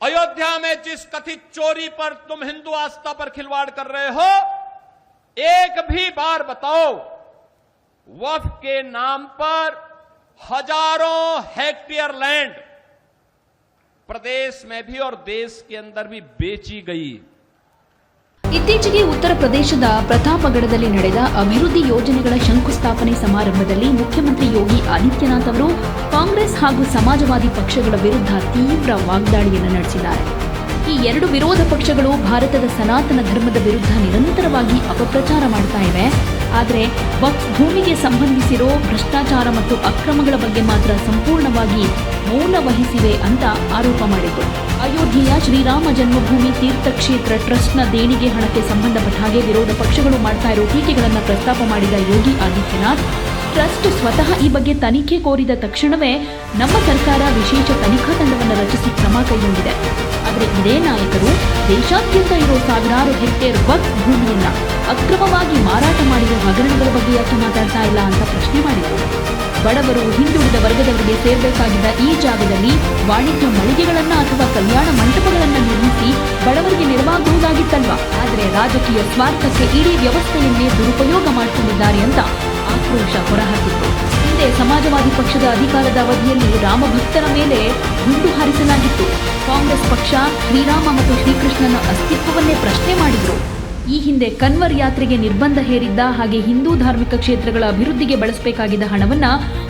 अयोध्या में जिस कथित चोरी पर तुम हिंदू आस्था पर खिलवाड़ कर रहे हो, एक भी बार बताओ वक्फ के नाम पर हजारों हेक्टेयर लैंड प्रदेश में भी और देश के अंदर भी बेची गई। ಇತ್ತೀಚೆಗೆ ಉತ್ತರ ಪ್ರದೇಶದ ಪ್ರತಾಪಗಢದಲ್ಲಿ ನಡೆದ ಅಭಿವೃದ್ಧಿ ಯೋಜನೆಗಳ ಶಂಕುಸ್ಥಾಪನೆ ಸಮಾರಂಭದಲ್ಲಿ ಮುಖ್ಯಮಂತ್ರಿ ಯೋಗಿ ಆದಿತ್ಯನಾಥ್ ಅವರು ಕಾಂಗ್ರೆಸ್ ಹಾಗೂ ಸಮಾಜವಾದಿ ಪಕ್ಷಗಳ ವಿರುದ್ಧ ತೀವ್ರ ವಾಗ್ದಾಳಿಯನ್ನು ನಡೆಸಿದ್ದಾರೆ. ಈ ಎರಡು ವಿರೋಧ ಪಕ್ಷಗಳು ಭಾರತದ ಸನಾತನ ಧರ್ಮದ ವಿರುದ್ಧ ನಿರಂತರವಾಗಿ ಅಪಪ್ರಚಾರ ಮಾಡ್ತಾ ಇವೆ. ಆದರೆ ವಕ್ಫ್ ಭೂಮಿಗೆ ಸಂಬಂಧಿಸಿರೋ ಭ್ರಷ್ಟಾಚಾರ ಮತ್ತು ಅಕ್ರಮಗಳ ಬಗ್ಗೆ ಮಾತ್ರ ಸಂಪೂರ್ಣವಾಗಿ ಮೌನ ವಹಿಸಿವೆ ಅಂತ ಆರೋಪ ಮಾಡಿದ್ರು. ಅಯೋಧ್ಯೆಯ ಶ್ರೀರಾಮ ಜನ್ಮಭೂಮಿ ತೀರ್ಥಕ್ಷೇತ್ರ ಟ್ರಸ್ಟ್ನ ದೇಣಿಗೆ ಹಣಕ್ಕೆ ಸಂಬಂಧಪಟ್ಟ ಹಾಗೆ ವಿರೋಧ ಪಕ್ಷಗಳು ಮಾಡ್ತಾ ಇರೋ ಟೀಕೆಗಳನ್ನು ಪ್ರಸ್ತಾಪ ಮಾಡಿದ ಯೋಗಿ ಆದಿತ್ಯನಾಥ್, ಟ್ರಸ್ಟ್ ಸ್ವತಃ ಈ ಬಗ್ಗೆ ತನಿಖೆ ಕೋರಿದ ತಕ್ಷಣವೇ ನಮ್ಮ ಸರ್ಕಾರ ವಿಶೇಷ ತನಿಖಾ ತಂಡವನ್ನು ರಚಿಸಿ ಕ್ರಮ ಕೈಗೊಂಡಿದೆ. ಆದರೆ ಇದೇ ನಾಯಕರು ದೇಶಾದ್ಯಂತ ಇರೋ ಸಾವಿರಾರು ಹೆಕ್ಟೇರ್ ವಕ್ಫ್ ಭೂಮಿಯನ್ನ ಅಕ್ರಮವಾಗಿ ಮಾರಾಟ ಮಾಡಿರುವ ಹಗರಣಗಳ ಬಗ್ಗೆ ಯಾಕೆ ಮಾತಾಡ್ತಾ ಇಲ್ಲ ಅಂತ ಪ್ರಶ್ನೆ ಮಾಡಿದರು. ಬಡವರು, ಹಿಂದುಳಿದ ವರ್ಗದವರಿಗೆ ಸೇರಬೇಕಾಗಿದ್ದ ಈ ಜಾಗದಲ್ಲಿ ವಾಣಿಜ್ಯ ಮಳಿಗೆಗಳನ್ನ ಅಥವಾ ಕಲ್ಯಾಣ ಮಂಟಪಗಳನ್ನು ನಿರ್ಮಿಸಿ ಬಡವರಿಗೆ ನೆರವಾಗುವುದಾಗಿತ್ತಲ್ವಾ? ಆದರೆ ರಾಜಕೀಯ ಸ್ವಾರ್ಥಕ್ಕೆ ಇಡೀ ವ್ಯವಸ್ಥೆಯನ್ನೇ ದುರುಪಯೋಗ ಮಾಡಿಕೊಂಡಿದ್ದಾರೆ ಅಂತ ಆಕ್ರೋಶ ಹೊರಹಾಕಿತ್ತು. ಹಿಂದೆ ಸಮಾಜವಾದಿ ಪಕ್ಷದ ಅಧಿಕಾರದ ಅವಧಿಯಲ್ಲಿ ರಾಮ ಭಕ್ತರ ಮೇಲೆ ಗುಂಡು ಹಾರಿಸಲಾಗಿತ್ತು. ಕಾಂಗ್ರೆಸ್ ಪಕ್ಷ ಶ್ರೀರಾಮ ಮತ್ತು ಶ್ರೀಕೃಷ್ಣನ ಅಸ್ತಿತ್ವವನ್ನೇ ಪ್ರಶ್ನೆ ಮಾಡಿದ್ರು. ಈ ಹಿಂದೆ ಕನ್ವರ್ ಯಾತ್ರೆಗೆ ನಿರ್ಬಂಧ ಹೇರಿದ್ದ ಹಾಗೆ ಹಿಂದೂ ಧಾರ್ಮಿಕ ಕ್ಷೇತ್ರಗಳ ಅಭಿವೃದ್ಧಿಗೆ ಬಳಸಬೇಕಾಗಿದ್ದ ಹಣವನ್ನ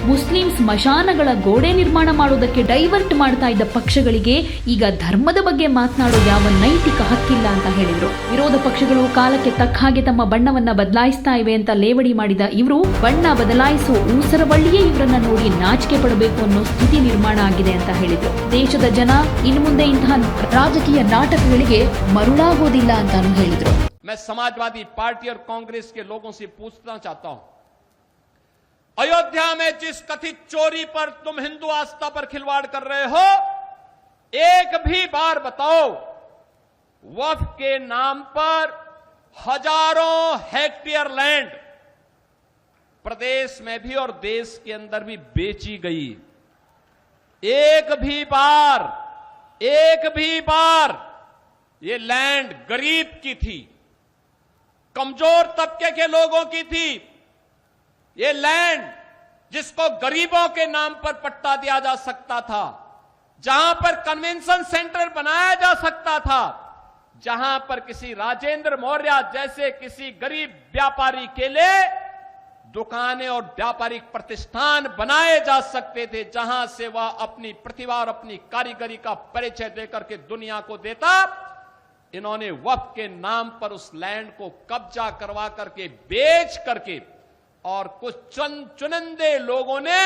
ಮುಸ್ಲಿಂ ಸ್ಮಶಾನಗಳ ಗೋಡೆ ನಿರ್ಮಾಣ ಮಾಡೋದಕ್ಕೆ ಡೈವರ್ಟ್ ಮಾಡ್ತಾ ಇದ್ದ ಪಕ್ಷಗಳಿಗೆ ಈಗ ಧರ್ಮದ ಬಗ್ಗೆ ಮಾತನಾಡೋ ಯಾವ ನೈತಿಕ ಹಕ್ಕಿಲ್ಲ ಅಂತ ಹೇಳಿದ್ರು. ವಿರೋಧ ಪಕ್ಷಗಳು ಕಾಲಕ್ಕೆ ತಕ್ಕ ಹಾಗೆ ತಮ್ಮ ಬಣ್ಣವನ್ನ ಬದಲಾಯಿಸ್ತಾ ಇವೆ ಅಂತ ಲೇವಡಿ ಮಾಡಿದ ಇವರು ಬಣ್ಣ ಬದಲಾಯಿಸೋ ಊಸರವಳ್ಳಿಯೇ ಇವರನ್ನ ನೋಡಿ ನಾಚಿಕೆ ಪಡಬೇಕು ಅನ್ನೋ ಸ್ಥಿತಿ ನಿರ್ಮಾಣ ಆಗಿದೆ ಅಂತ ಹೇಳಿದ್ರು. ದೇಶದ ಜನ ಇನ್ನು ಮುಂದೆ ಇಂತಹ ರಾಜಕೀಯ ನಾಟಕಗಳಿಗೆ ಮರುಳಾಗೋದಿಲ್ಲ ಅಂತಾನು ಹೇಳಿದ್ರು. मैं समाजवादी पार्टी और कांग्रेस के लोगों से पूछना चाहता हूं, अयोध्या में जिस कथित चोरी पर तुम हिंदू आस्था पर खिलवाड़ कर रहे हो, एक भी बार बताओ वक्फ के नाम पर हजारों हेक्टेयर लैंड प्रदेश में भी और देश के अंदर भी बेची गई। एक भी बार ये लैंड गरीब की थी, कमजोर तबके के लोगों की थी। ये लैंड जिसको गरीबों के नाम पर पट्टा दिया जा सकता था, जहां पर कन्वेंशन सेंटर बनाया जा सकता था, जहां पर किसी राजेंद्र मौर्य जैसे किसी गरीब व्यापारी के लिए दुकानें और व्यापारिक प्रतिष्ठान बनाए जा सकते थे, जहां से वह अपनी प्रतिभा और अपनी कारीगरी का परिचय देकर के दुनिया को देता। इन्होंने वक्फ के नाम पर उस लैंड को कब्जा करवा करके बेच करके और कुछ चुनिंदे लोगों ने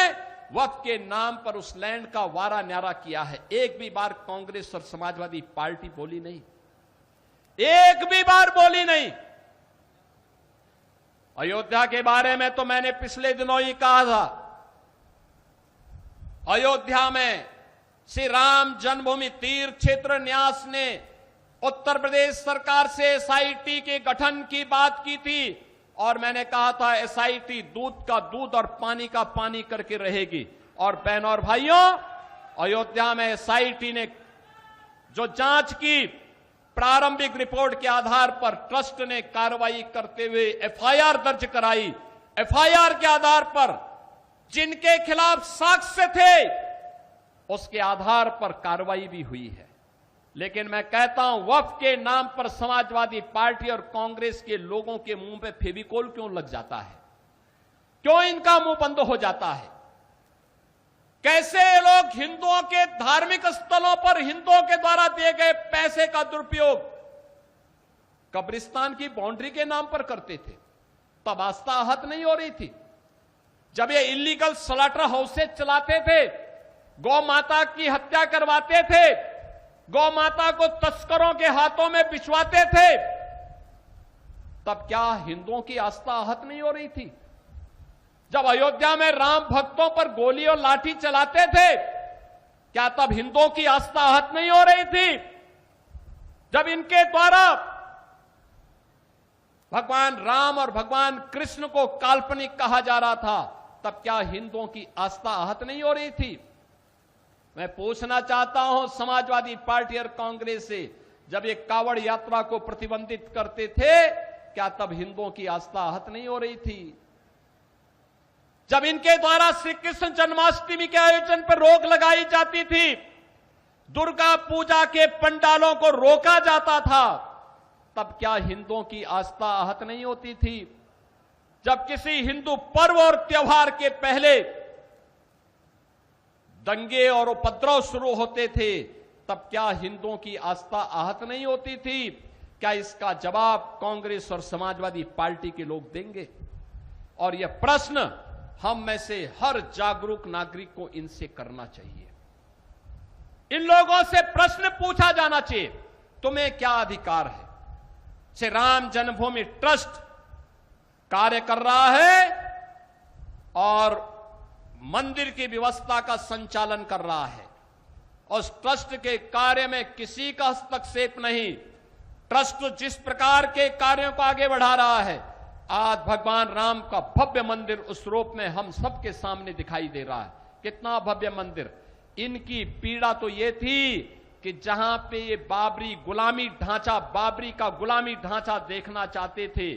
वक्फ के नाम पर उस लैंड का वारा न्यारा किया है। एक भी बार कांग्रेस और समाजवादी पार्टी बोली नहीं, एक भी बार बोली नहीं। अयोध्या के बारे में तो मैंने पिछले दिनों ही कहा था, अयोध्या में श्री राम जन्मभूमि तीर्थ क्षेत्र न्यास ने उत्तर प्रदेश सरकार से एसआईटी के गठन की बात की थी और मैंने कहा था एसआईटी दूध का दूध और पानी का पानी करके रहेगी। और बहनों और भाइयों, अयोध्या में एसआईटी ने जो जांच की, प्रारंभिक रिपोर्ट के आधार पर ट्रस्ट ने कार्रवाई करते हुए एफआईआर दर्ज कराई। एफआईआर के आधार पर जिनके खिलाफ साक्ष्य थे उसके आधार पर कार्रवाई भी हुई है। लेकिन मैं कहता हूं, वक्फ के नाम पर समाजवादी पार्टी और कांग्रेस के लोगों के मुंह पे फेविकोल क्यों लग जाता है? क्यों इनका मुंह बंद हो जाता है? कैसे लोग हिंदुओं के धार्मिक स्थलों पर हिंदुओं के द्वारा दिए गए पैसे का दुरुपयोग कब्रिस्तान की बाउंड्री के नाम पर करते थे? तब आस्था आहत नहीं हो रही थी। जब ये इलीगल स्लॉटर हाउसेज चलाते थे, गौ माता की हत्या करवाते थे, गौ माता को तस्करों के हाथों में बिछवाते थे, तब क्या हिंदुओं की आस्था आहत नहीं हो रही थी? जब अयोध्या में राम भक्तों पर गोली और लाठी चलाते थे, क्या तब हिंदुओं की आस्था आहत नहीं हो रही थी? जब इनके द्वारा भगवान राम और भगवान कृष्ण को काल्पनिक कहा जा रहा था, तब क्या हिंदुओं की आस्था आहत नहीं हो रही थी? मैं पूछना चाहता हूं समाजवादी पार्टी और कांग्रेस से, जब ये कावड़ यात्रा को प्रतिबंधित करते थे, क्या तब हिंदुओं की आस्था आहत नहीं हो रही थी? जब इनके द्वारा श्री कृष्ण जन्माष्टमी के आयोजन पर रोक लगाई जाती थी, दुर्गा पूजा के पंडालों को रोका जाता था, तब क्या हिंदुओं की आस्था आहत नहीं होती थी? जब किसी हिंदू पर्व और त्योहार के पहले दंगे और उपद्रव शुरू होते थे, तब क्या हिंदुओं की आस्था आहत नहीं होती थी? क्या इसका जवाब कांग्रेस और समाजवादी पार्टी के लोग देंगे? और यह प्रश्न हम में से हर जागरूक नागरिक को इनसे करना चाहिए। इन लोगों से प्रश्न पूछा जाना चाहिए, तुम्हें क्या अधिकार है? श्री राम जन्मभूमि ट्रस्ट कार्य कर रहा है और मंदिर की व्यवस्था का संचालन कर रहा है। उस ट्रस्ट के कार्य में किसी का हस्तक्षेप नहीं। ट्रस्ट जिस प्रकार के कार्यों को आगे बढ़ा रहा है, आज भगवान राम का भव्य मंदिर उस रूप में हम सबके सामने दिखाई दे रहा है। कितना भव्य मंदिर! इनकी पीड़ा तो ये थी कि जहां पे ये बाबरी का गुलामी ढांचा देखना चाहते थे,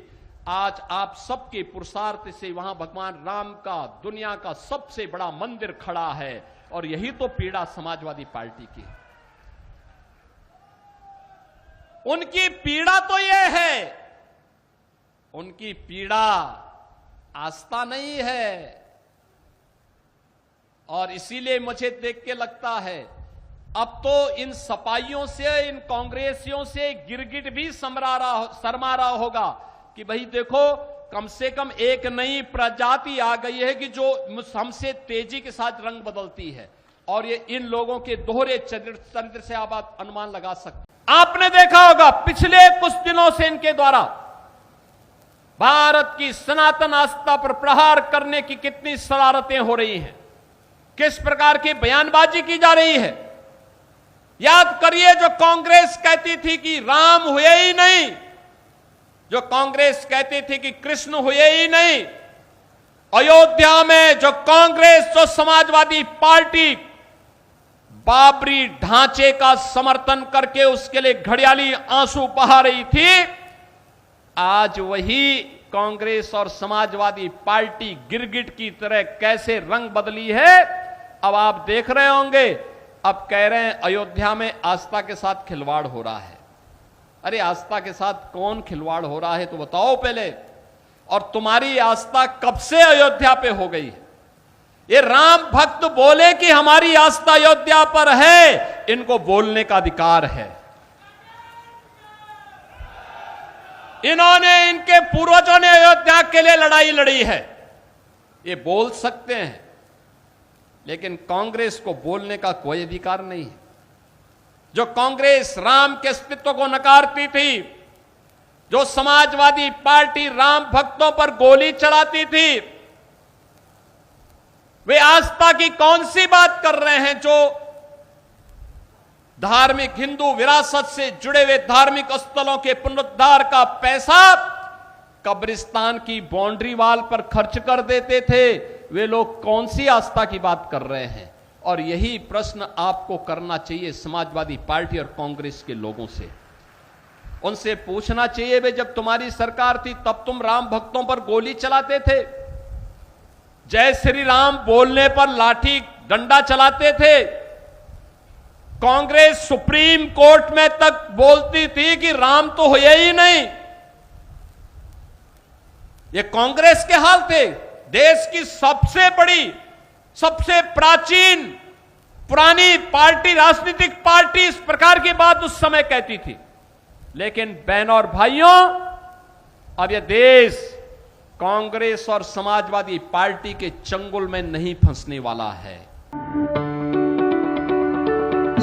आज आप सबके पुरुषार्थ से वहां भगवान राम का दुनिया का सबसे बड़ा मंदिर खड़ा है। और यही तो पीड़ा समाजवादी पार्टी की। उनकी पीड़ा तो यह है, उनकी पीड़ा आस्था नहीं है। और इसीलिए मुझे देख के लगता है, अब तो इन सपाइयों से, इन कांग्रेसियों से गिरगिट भी शर्मा रहा होगा कि भाई देखो, कम से कम एक नई प्रजाति आ गई है कि जो हमसे तेजी के साथ रंग बदलती है। और ये इन लोगों के दोहरे चरित्र से आप अनुमान लगा सकते। आपने देखा होगा पिछले कुछ दिनों से इनके द्वारा भारत की सनातन आस्था पर प्रहार करने की कितनी शरारतें हो रही हैं, किस प्रकार की बयानबाजी की जा रही है। याद करिए, जो कांग्रेस कहती थी कि राम हुए ही नहीं, जो कांग्रेस कहती थी कि कृष्ण हुए ही नहीं, अयोध्या में जो कांग्रेस, जो समाजवादी पार्टी बाबरी ढांचे का समर्थन करके उसके लिए घड़ियाली आंसू बहा रही थी, आज वही कांग्रेस और समाजवादी पार्टी गिरगिट की तरह कैसे रंग बदली है, अब आप देख रहे होंगे। अब कह रहे हैं अयोध्या में आस्था के साथ खिलवाड़ हो रहा है। अरे आस्था के साथ कौन खिलवाड़ हो रहा है तो बताओ पहले। और तुम्हारी आस्था कब से अयोध्या पे हो गई है? ये राम भक्त बोले कि हमारी आस्था अयोध्या पर है, इनको बोलने का अधिकार है। इन्होंने, इनके पूर्वजों ने अयोध्या के लिए लड़ाई लड़ी है, ये बोल सकते हैं। लेकिन कांग्रेस को बोलने का कोई अधिकार नहीं है। जो कांग्रेस राम के अस्तित्व को नकारती थी, जो समाजवादी पार्टी राम भक्तों पर गोली चलाती थी, वे आस्था की कौन सी बात कर रहे हैं? जो धार्मिक हिंदू विरासत से जुड़े हुए धार्मिक स्थलों के पुनरुद्धार का पैसा कब्रिस्तान की बाउंड्री वाल पर खर्च कर देते थे, वे लोग कौन सी आस्था की बात कर रहे हैं? और यही प्रश्न आपको करना चाहिए समाजवादी पार्टी और कांग्रेस के लोगों से। उनसे पूछना चाहिए, वे जब तुम्हारी सरकार थी तब तुम राम भक्तों पर गोली चलाते थे, जय श्री राम बोलने पर लाठी डंडा चलाते थे। कांग्रेस सुप्रीम कोर्ट में तक बोलती थी कि राम तो हुए ही नहीं। ये कांग्रेस के हाल थे। देश की सबसे बड़ी, सबसे प्राचीन पुरानी पार्टी, राजनीतिक पार्टी इस प्रकार की बात उस समय कहती थी। लेकिन बहनों और भाइयों, अब यह देश कांग्रेस और समाजवादी पार्टी के चंगुल में नहीं फंसने वाला है।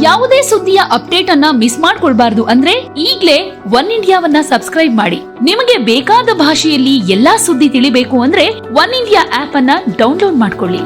ಯಾವುದೇ ಸುದ್ದಿಯ ಅಪ್ಡೇಟ್ ಅನ್ನ ಮಿಸ್ ಮಾಡ್ಕೊಳ್ಬಾರ್ದು ಅಂದ್ರೆ ಈಗಲೇ ಒನ್ ಇಂಡಿಯಾವನ್ನ ಸಬ್ಸ್ಕ್ರೈಬ್ ಮಾಡಿ. ನಿಮಗೆ ಬೇಕಾದ ಭಾಷೆಯಲ್ಲಿ ಎಲ್ಲಾ ಸುದ್ದಿ ತಿಳಿಬೇಕು ಅಂದ್ರೆ ಒನ್ ಇಂಡಿಯಾ ಆಪ್ ಅನ್ನ ಡೌನ್ಲೋಡ್ ಮಾಡ್ಕೊಳ್ಳಿ.